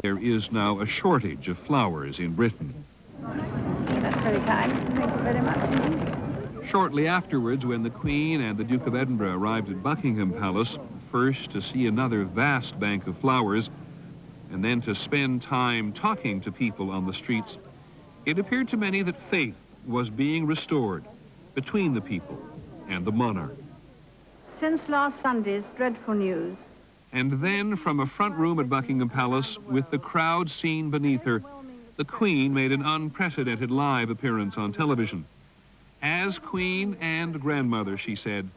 There is now a shortage of flowers in Britain. That's very kind. Thank you very much. Shortly afterwards, when the Queen and the Duke of Edinburgh arrived at Buckingham Palace, first to see another vast bank of flowers, and then to spend time talking to people on the streets, it appeared to many that faith was being restored between the people and the monarch. Since last Sunday's dreadful news. And then, from a front room at Buckingham Palace, with the crowd seen beneath her, the Queen made an unprecedented live appearance on television. As Queen and grandmother, she said,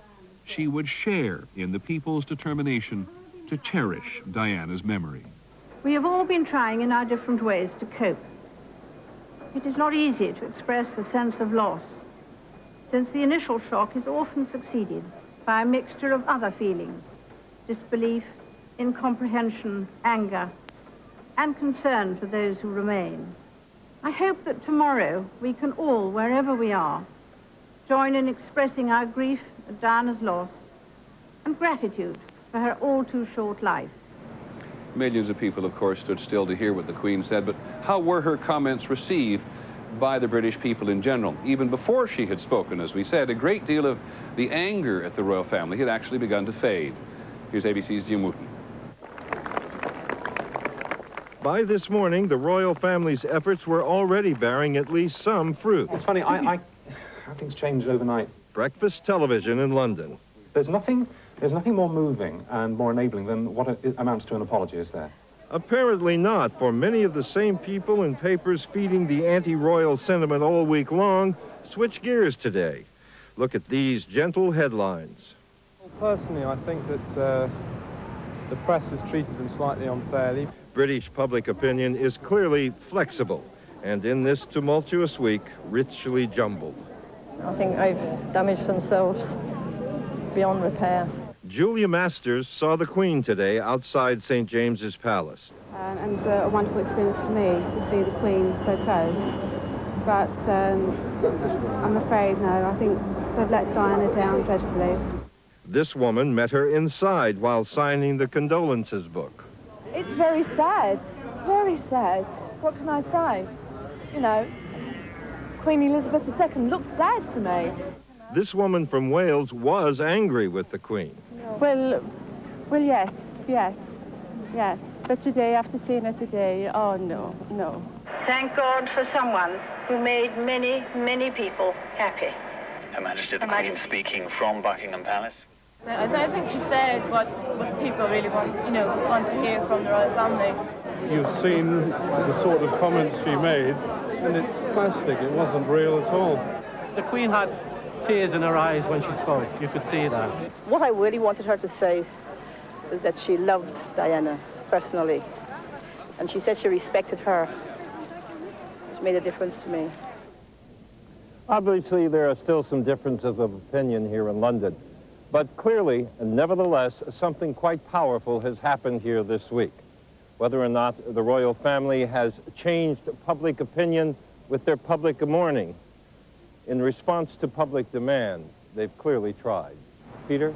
she would share in the people's determination to cherish Diana's memory. We have all been trying in our different ways to cope. It is not easy to express a sense of loss, since the initial shock is often succeeded by a mixture of other feelings: disbelief, incomprehension, anger, and concern for those who remain. I hope that tomorrow we can all, wherever we are, join in expressing our grief at Diana's loss and gratitude for her all too short life. Millions of people, of course, stood still to hear what the Queen said, but how were her comments received by the British people in general? Even before she had spoken, as we said, a great deal of the anger at the royal family had actually begun to fade. Here's ABC's Jim Wooten. By this morning, the royal family's efforts were already bearing at least some fruit. It's funny, how things change overnight. Breakfast television in London. There's nothing more moving and more enabling than what it amounts to an apology, is there? Apparently not, for many of the same people in papers feeding the anti-royal sentiment all week long switch gears today. Look at these gentle headlines. Well, personally, I think that the press has treated them slightly unfairly. British public opinion is clearly flexible, and in this tumultuous week, richly jumbled. I think they've damaged themselves beyond repair. Julia Masters saw the Queen today outside St. James's Palace. And a wonderful experience for me to see the Queen so close. But I'm afraid, no, I think they've let Diana down dreadfully. This woman met her inside while signing the condolences book. It's very sad, very sad. What can I say? You know, Queen Elizabeth II looks sad to me. This woman from Wales was angry with the Queen. Well, yes. But today, after seeing her today, oh, no. Thank God for someone who made many, many people happy. Her Majesty the Queen speaking from Buckingham Palace. I don't think she said what people really want to hear from the royal family. You've seen the sort of comments she made, and it's plastic. It wasn't real at all. The Queen had tears in her eyes when she spoke. You could see that. What I really wanted her to say is that she loved Diana personally, and she said she respected her, which made a difference to me. Obviously, there are still some differences of opinion here in London, but clearly, and nevertheless, something quite powerful has happened here this week. Whether or not the royal family has changed public opinion with their public mourning, in response to public demand, they've clearly tried. Peter?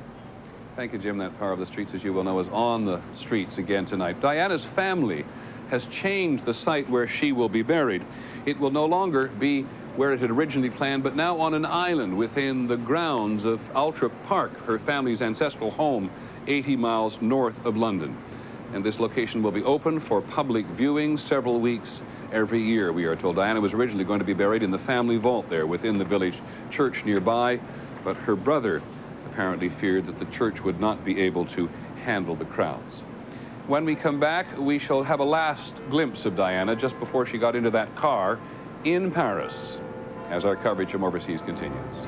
Thank you, Jim. That Power of the Streets, as you will know, is on the streets again tonight. Diana's family has changed the site where she will be buried. It will no longer be where it had originally planned, but now on an island within the grounds of Althorp Park, her family's ancestral home, 80 miles north of London. And this location will be open for public viewing several weeks every year, we are told. Diana was originally going to be buried in the family vault there within the village church nearby, but her brother apparently feared that the church would not be able to handle the crowds. When we come back, we shall have a last glimpse of Diana just before she got into that car in Paris, as our coverage from overseas continues.